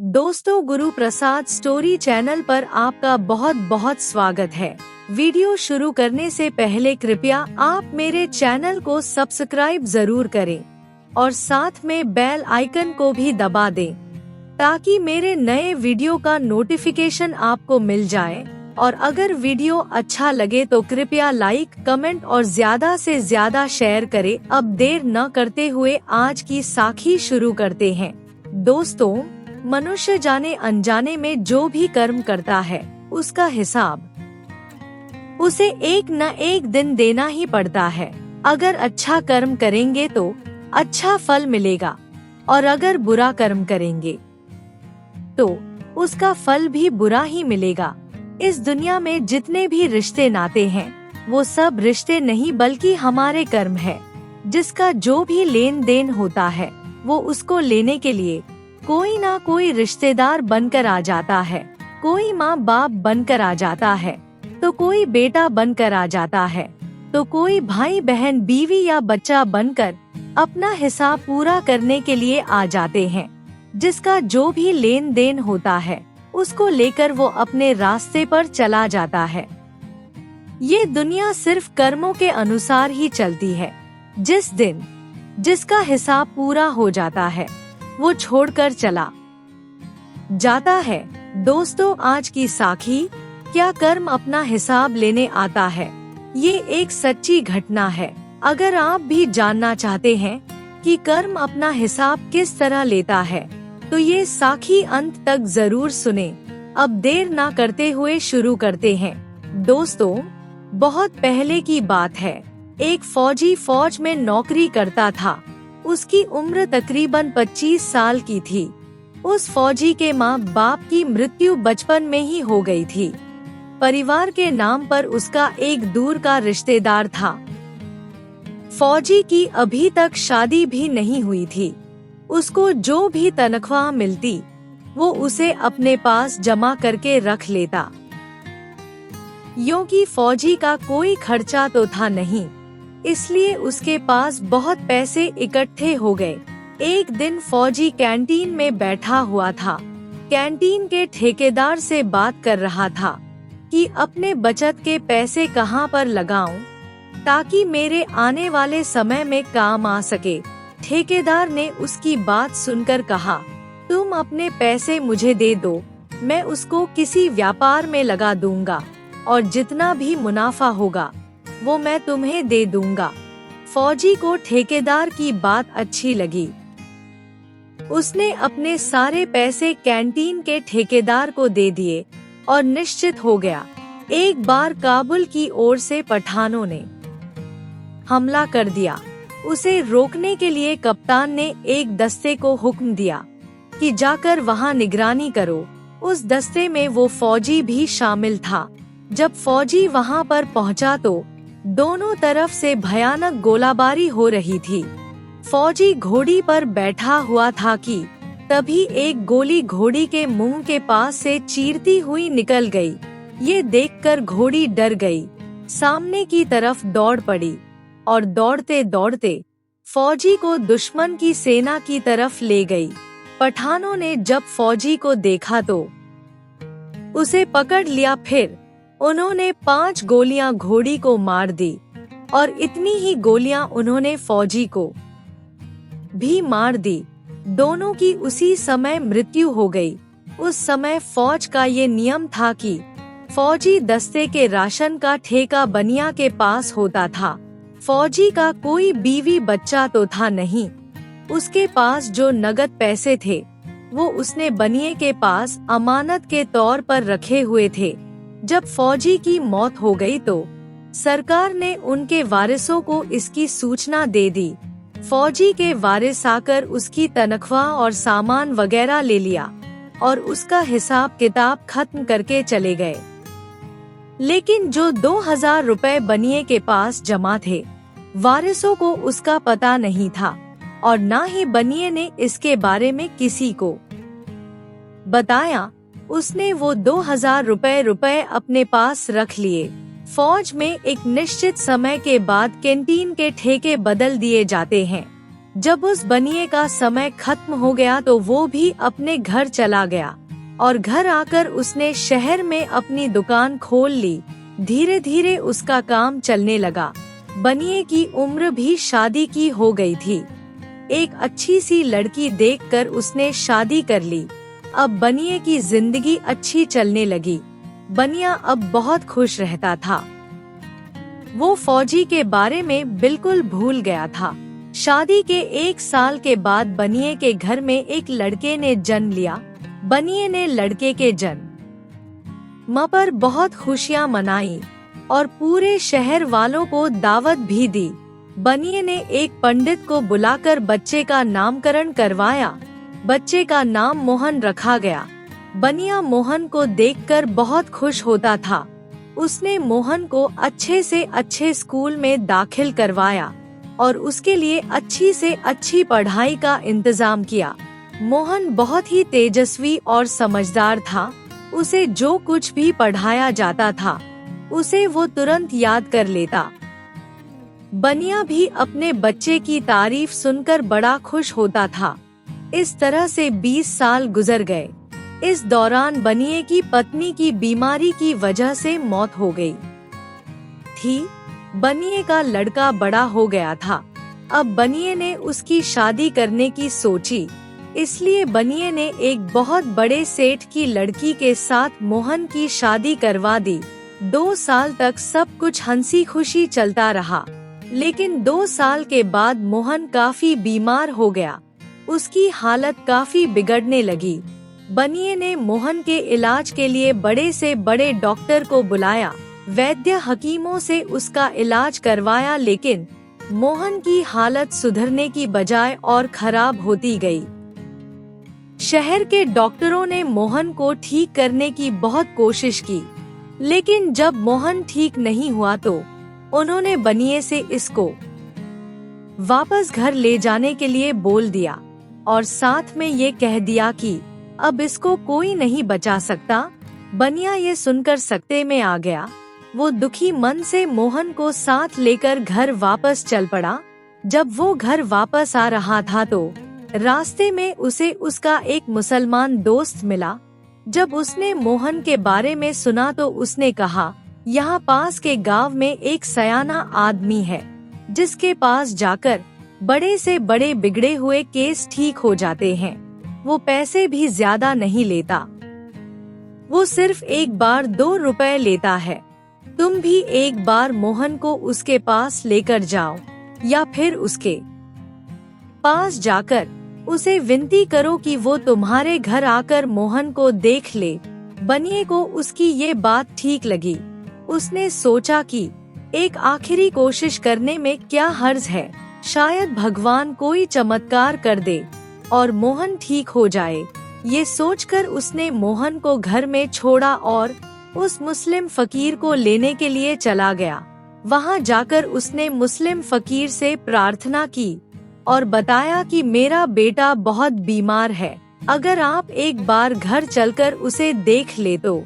दोस्तों, Guru Prasad story channel पर आपका बहुत बहुत स्वागत है। वीडियो शुरू करने से पहले कृपया आप मेरे चैनल को सब्सक्राइब जरूर करें और साथ में बेल आइकन को भी दबा दें ताकि मेरे नए वीडियो का नोटिफिकेशन आपको मिल जाए। और अगर वीडियो अच्छा लगे तो कृपया लाइक, कमेंट और ज्यादा से ज्यादा शेयर करें। अब देर न करते हुए आज की साखी शुरू करते हैं। दोस्तों, मनुष्य जाने अनजाने में जो भी कर्म करता है उसका हिसाब उसे एक न एक दिन देना ही पड़ता है। अगर अच्छा कर्म करेंगे तो अच्छा फल मिलेगा और अगर बुरा कर्म करेंगे तो उसका फल भी बुरा ही मिलेगा। इस दुनिया में जितने भी रिश्ते नाते हैं वो सब रिश्ते नहीं बल्कि हमारे कर्म है। जिसका जो भी लेन देन होता है वो उसको लेने के लिए कोई ना कोई रिश्तेदार बनकर आ जाता है। कोई माँ बाप बनकर आ जाता है तो कोई बेटा बनकर आ जाता है तो कोई भाई बहन, बीवी या बच्चा बनकर अपना हिसाब पूरा करने के लिए आ जाते हैं। जिसका जो भी लेन देन होता है उसको लेकर वो अपने रास्ते पर चला जाता है। ये दुनिया सिर्फ कर्मों के अनुसार ही चलती है। जिस दिन जिसका हिसाब पूरा हो जाता है वो छोड़कर चला जाता है। दोस्तों, आज की साखी, क्या कर्म अपना हिसाब लेने आता है? ये एक सच्ची घटना है। अगर आप भी जानना चाहते हैं कि कर्म अपना हिसाब किस तरह लेता है तो ये साखी अंत तक जरूर सुने। अब देर ना करते हुए शुरू करते हैं। दोस्तों, बहुत पहले की बात है। एक फौजी फौज में नौकरी करता था। उसकी उम्र तकरीबन 25 साल की थी। उस फौजी के माँ बाप की मृत्यु बचपन में ही हो गई थी। परिवार के नाम पर उसका एक दूर का रिश्तेदार था। फौजी की अभी तक शादी भी नहीं हुई थी। उसको जो भी तनख्वाह मिलती वो उसे अपने पास जमा करके रख लेता। क्योंकि फौजी का कोई खर्चा तो था नहीं, इसलिए उसके पास बहुत पैसे इकट्ठे हो गए। एक दिन फौजी कैंटीन में बैठा हुआ था। कैंटीन के ठेकेदार से बात कर रहा था कि अपने बचत के पैसे कहां पर लगाऊं ताकि मेरे आने वाले समय में काम आ सके। ठेकेदार ने उसकी बात सुनकर कहा, तुम अपने पैसे मुझे दे दो, मैं उसको किसी व्यापार में लगा दूंगा और जितना भी मुनाफा होगा वो मैं तुम्हें दे दूंगा। फौजी को ठेकेदार की बात अच्छी लगी। उसने अपने सारे पैसे कैंटीन के ठेकेदार को दे दिए और निश्चित हो गया। एक बार काबुल की ओर से पठानों ने हमला कर दिया। उसे रोकने के लिए कप्तान ने एक दस्ते को हुक्म दिया कि जाकर वहां निगरानी करो। उस दस्ते में वो फौजी भी शामिल था। जब फौजी वहां पर पहुंचा तो दोनों तरफ से भयानक गोलाबारी हो रही थी। फौजी घोड़ी पर बैठा हुआ था कि तभी एक गोली घोड़ी के मुंह के पास से चीरती हुई निकल गई। ये देखकर घोड़ी डर गई, सामने की तरफ दौड़ पड़ी और दौड़ते दौड़ते फौजी को दुश्मन की सेना की तरफ ले गई। पठानों ने जब फौजी को देखा तो उसे पकड़ लिया। फिर उन्होंने 5 गोलियां घोड़ी को मार दी और इतनी ही गोलियां उन्होंने फौजी को भी मार दी। दोनों की उसी समय मृत्यु हो गई। उस समय फौज का ये नियम था कि फौजी दस्ते के राशन का ठेका बनिया के पास होता था। फौजी का कोई बीवी बच्चा तो था नहीं। उसके पास जो नगद पैसे थे वो उसने बनिए के पास अमानत के तौर पर रखे हुए थे। जब फौजी की मौत हो गई तो सरकार ने उनके वारिसों को इसकी सूचना दे दी। फौजी के वारिस आकर उसकी तनख्वाह और सामान वगैरह ले लिया और उसका हिसाब किताब खत्म करके चले गए। लेकिन जो 2000 रुपए बनिए के पास जमा थे, वारिसों को उसका पता नहीं था और ना ही बनिए ने इसके बारे में किसी को बताया। उसने वो 2000 रुपए अपने पास रख लिए। फौज में एक निश्चित समय के बाद कैंटीन के ठेके बदल दिए जाते हैं। जब उस बनिए का समय खत्म हो गया तो वो भी अपने घर चला गया और घर आकर उसने शहर में अपनी दुकान खोल ली। धीरे धीरे उसका काम चलने लगा। बनिए की उम्र भी शादी की हो गई थी। एक अच्छी सी लड़की देखकर उसने शादी कर ली। अब बनिए की जिंदगी अच्छी चलने लगी। बनिया अब बहुत खुश रहता था। वो फौजी के बारे में बिल्कुल भूल गया था। शादी के 1 साल के बाद बनिए के घर में एक लड़के ने जन्म लिया। बनिए ने लड़के के जन्म पर बहुत खुशियां मनाई और पूरे शहर वालों को दावत भी दी। बनिए ने एक पंडित को बुलाकर बच्चे का नामकरण करवाया। बच्चे का नाम मोहन रखा गया। बनिया मोहन को देखकर बहुत खुश होता था। उसने मोहन को अच्छे से अच्छे स्कूल में दाखिल करवाया और उसके लिए अच्छी से अच्छी पढ़ाई का इंतजाम किया। मोहन बहुत ही तेजस्वी और समझदार था। उसे जो कुछ भी पढ़ाया जाता था उसे वो तुरंत याद कर लेता। बनिया भी अपने बच्चे की तारीफ सुनकर बड़ा खुश होता था। इस तरह से 20 साल गुजर गए। इस दौरान बनिए की पत्नी की बीमारी की वजह से मौत हो गई थी। बनिए का लड़का बड़ा हो गया था। अब बनिए ने उसकी शादी करने की सोची, इसलिए बनिए ने एक बहुत बड़े सेठ की लड़की के साथ मोहन की शादी करवा दी। 2 साल तक सब कुछ हंसी खुशी चलता रहा, लेकिन 2 साल के बाद मोहन काफी बीमार हो गया। उसकी हालत काफी बिगड़ने लगी। बनिए ने मोहन के इलाज के लिए बड़े से बड़े डॉक्टर को बुलाया। वैद्य हकीमों से उसका इलाज करवाया, लेकिन मोहन की हालत सुधरने की बजाय और खराब होती गई। शहर के डॉक्टरों ने मोहन को ठीक करने की बहुत कोशिश की, लेकिन जब मोहन ठीक नहीं हुआ तो उन्होंने बनिए से इसको वापस घर ले जाने के लिए बोल दिया और साथ में ये कह दिया कि अब इसको कोई नहीं बचा सकता। बनिया ये सुनकर सकते में आ गया। वो दुखी मन से मोहन को साथ लेकर घर वापस चल पड़ा। जब वो घर वापस आ रहा था तो रास्ते में उसे उसका एक मुसलमान दोस्त मिला। जब उसने मोहन के बारे में सुना तो उसने कहा, यहाँ पास के गांव में एक सयाना आदमी है जिसके पास जाकर बड़े से बड़े बिगड़े हुए केस ठीक हो जाते हैं। वो पैसे भी ज्यादा नहीं लेता, वो सिर्फ एक बार 2 रुपए लेता है। तुम भी एक बार मोहन को उसके पास लेकर जाओ या फिर उसके पास जाकर उसे विनती करो कि वो तुम्हारे घर आकर मोहन को देख ले। बनिए को उसकी ये बात ठीक लगी। उसने सोचा कि एक आखिरी कोशिश करने में क्या हर्ज है, शायद भगवान कोई चमत्कार कर दे और मोहन ठीक हो जाए। ये सोचकर उसने मोहन को घर में छोड़ा और उस मुस्लिम फकीर को लेने के लिए चला गया। वहाँ जाकर उसने मुस्लिम फकीर से प्रार्थना की और बताया कि मेरा बेटा बहुत बीमार है, अगर आप एक बार घर चलकर उसे देख ले तो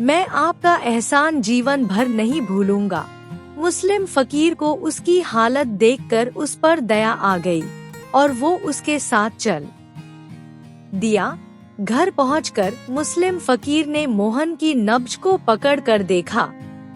मैं आपका एहसान जीवन भर नहीं भूलूंगा। मुस्लिम फकीर को उसकी हालत देखकर उस पर दया आ गई और वो उसके साथ चल दिया। घर पहुंचकर मुस्लिम फकीर ने मोहन की नब्ज को पकड़कर देखा।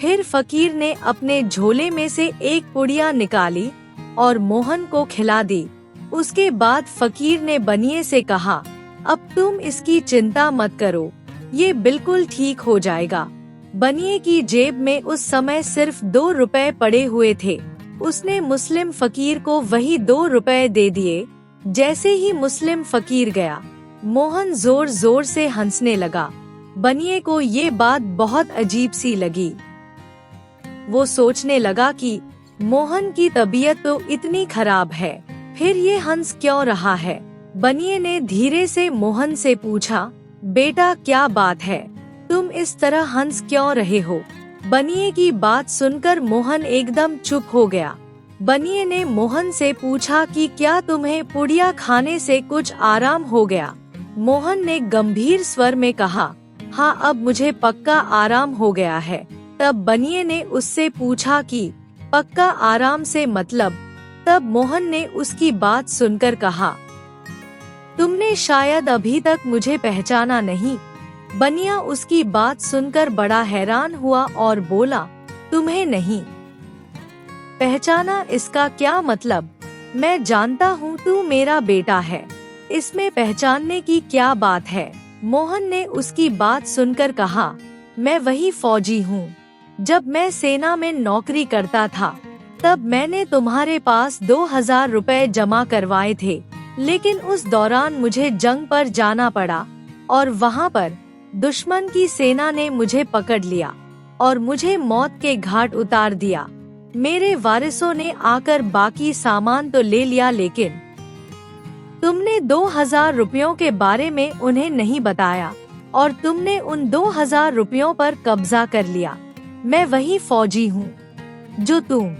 फिर फकीर ने अपने झोले में से एक पुड़िया निकाली और मोहन को खिला दी। उसके बाद फकीर ने बनिए से कहा, अब तुम इसकी चिंता मत करो, ये बिल्कुल ठीक हो जाएगा। बनिए की जेब में उस समय सिर्फ 2 रुपए पड़े हुए थे। उसने मुस्लिम फकीर को वही 2 रुपए दे दिए। जैसे ही मुस्लिम फकीर गया, मोहन जोर जोर से हंसने लगा। बनिए को ये बात बहुत अजीब सी लगी। वो सोचने लगा कि मोहन की तबीयत तो इतनी खराब है, फिर ये हंस क्यों रहा है। बनिए ने धीरे से मोहन से पूछा, बेटा क्या बात है, तुम इस तरह हंस क्यों रहे हो। बनिए की बात सुनकर मोहन एकदम चुप हो गया। बनिए ने मोहन से पूछा कि क्या तुम्हें पुड़िया खाने से कुछ आराम हो गया। मोहन ने गंभीर स्वर में कहा, हाँ अब मुझे पक्का आराम हो गया है। तब बनिए ने उससे पूछा कि पक्का आराम से मतलब तब मोहन ने उसकी बात सुनकर कहा, तुमने शायद अभी तक मुझे पहचाना नहीं। बनिया उसकी बात सुनकर बड़ा हैरान हुआ और बोला, तुम्हें नहीं पहचाना इसका क्या मतलब? मैं जानता हूँ तू मेरा बेटा है, इसमें पहचानने की क्या बात है? मोहन ने उसकी बात सुनकर कहा, मैं वही फौजी हूँ। जब मैं सेना में नौकरी करता था तब मैंने तुम्हारे पास 2000 रुपए जमा करवाए थे, लेकिन उस दौरान मुझे जंग पर जाना पड़ा और वहाँ पर दुश्मन की सेना ने मुझे पकड़ लिया और मुझे मौत के घाट उतार दिया। मेरे वारिसों ने आकर बाकी सामान तो ले लिया, लेकिन तुमने 2000 रुपयों के बारे में उन्हें नहीं बताया और तुमने उन 2000 रुपयों पर कब्जा कर लिया। मैं वही फौजी हूँ जो तुम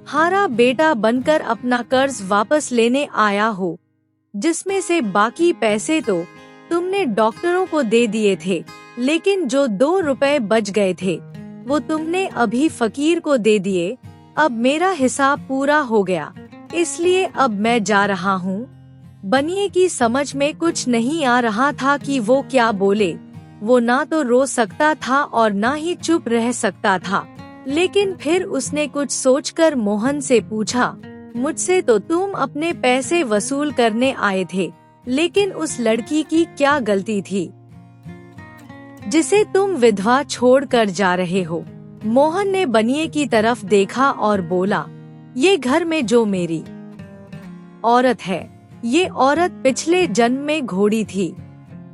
हारा बेटा बनकर अपना कर्ज वापस लेने आया हो, जिसमें से बाकी पैसे तो तुमने डॉक्टरों को दे दिए थे, लेकिन जो 2 रुपए बच गए थे वो तुमने अभी फकीर को दे दिए। अब मेरा हिसाब पूरा हो गया, इसलिए अब मैं जा रहा हूँ। बनिए की समझ में कुछ नहीं आ रहा था कि वो क्या बोले। वो ना तो रो सकता था और ना ही चुप रह सकता था, लेकिन फिर उसने कुछ सोचकर मोहन से पूछा, मुझसे तो तुम अपने पैसे वसूल करने आए थे, लेकिन उस लड़की की क्या गलती थी जिसे तुम विधवा छोड़कर जा रहे हो? मोहन ने बनिए की तरफ देखा और बोला, ये घर में जो मेरी औरत है, ये औरत पिछले जन्म में घोड़ी थी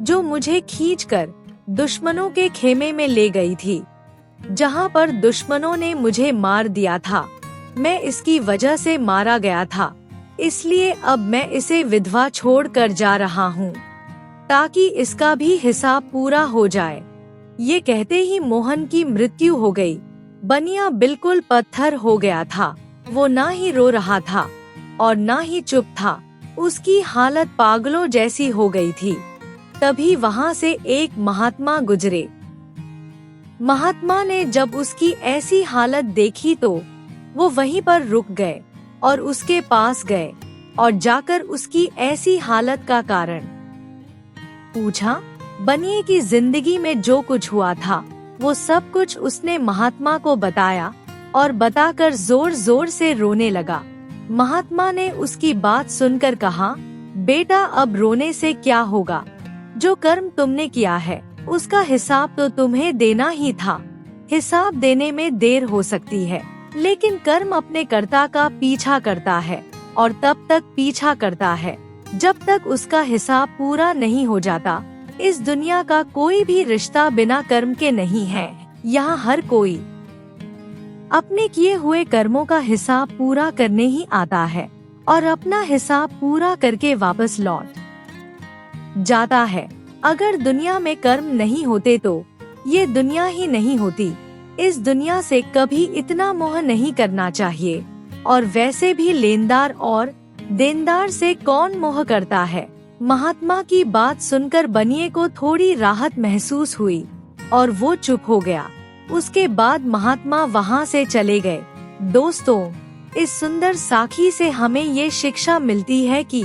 जो मुझे खींचकर दुश्मनों के खेमे में ले गई थी, जहाँ पर दुश्मनों ने मुझे मार दिया था। मैं इसकी वजह से मारा गया था, इसलिए अब मैं इसे विधवा छोड़कर जा रहा हूँ ताकि इसका भी हिसाब पूरा हो जाए। ये कहते ही मोहन की मृत्यु हो गई। बनिया बिल्कुल पत्थर हो गया था। वो ना ही रो रहा था और ना ही चुप था। उसकी हालत पागलों जैसी हो गई थी। तभी वहाँ से एक महात्मा गुजरे। महात्मा ने जब उसकी ऐसी हालत देखी तो वो वहीं पर रुक गए और उसके पास गए और जाकर उसकी ऐसी हालत का कारण पूछा। बनिए की जिंदगी में जो कुछ हुआ था वो सब कुछ उसने महात्मा को बताया और बताकर जोर जोर से रोने लगा। महात्मा ने उसकी बात सुनकर कहा, बेटा अब रोने से क्या होगा? जो कर्म तुमने किया है उसका हिसाब तो तुम्हें देना ही था। हिसाब देने में देर हो सकती है, लेकिन कर्म अपने कर्ता का पीछा करता है और तब तक पीछा करता है जब तक उसका हिसाब पूरा नहीं हो जाता। इस दुनिया का कोई भी रिश्ता बिना कर्म के नहीं है। यहाँ हर कोई अपने किए हुए कर्मों का हिसाब पूरा करने ही आता है और अपना हिसाब पूरा करके वापस लौट जाता है। अगर दुनिया में कर्म नहीं होते तो ये दुनिया ही नहीं होती। इस दुनिया से कभी इतना मोह नहीं करना चाहिए, और वैसे भी लेनदार और देनदार से कौन मोह करता है। महात्मा की बात सुनकर बनिए को थोड़ी राहत महसूस हुई और वो चुप हो गया। उसके बाद महात्मा वहाँ से चले गए। दोस्तों, इस सुंदर साखी से हमें ये शिक्षा मिलती है कि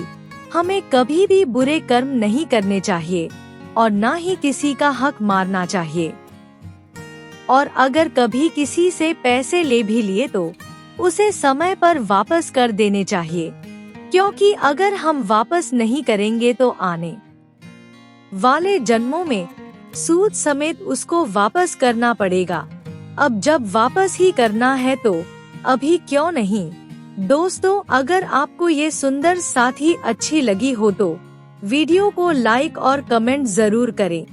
हमें कभी भी बुरे कर्म नहीं करने चाहिए और ना ही किसी का हक मारना चाहिए। और अगर कभी किसी से पैसे ले भी लिए तो उसे समय पर वापस कर देने चाहिए, क्योंकि अगर हम वापस नहीं करेंगे तो आने वाले जन्मों में सूद समेत उसको वापस करना पड़ेगा। अब जब वापस ही करना है तो अभी क्यों नहीं। दोस्तों, अगर आपको ये सुंदर साथी अच्छी लगी हो तो वीडियो को लाइक और कमेंट जरूर करें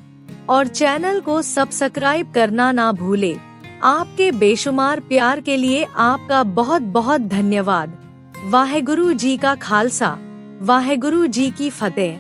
और चैनल को सब्सक्राइब करना ना भूलें। आपके बेशुमार प्यार के लिए आपका बहुत बहुत धन्यवाद। वाहेगुरु जी का खालसा, वाहेगुरु जी की फतेह।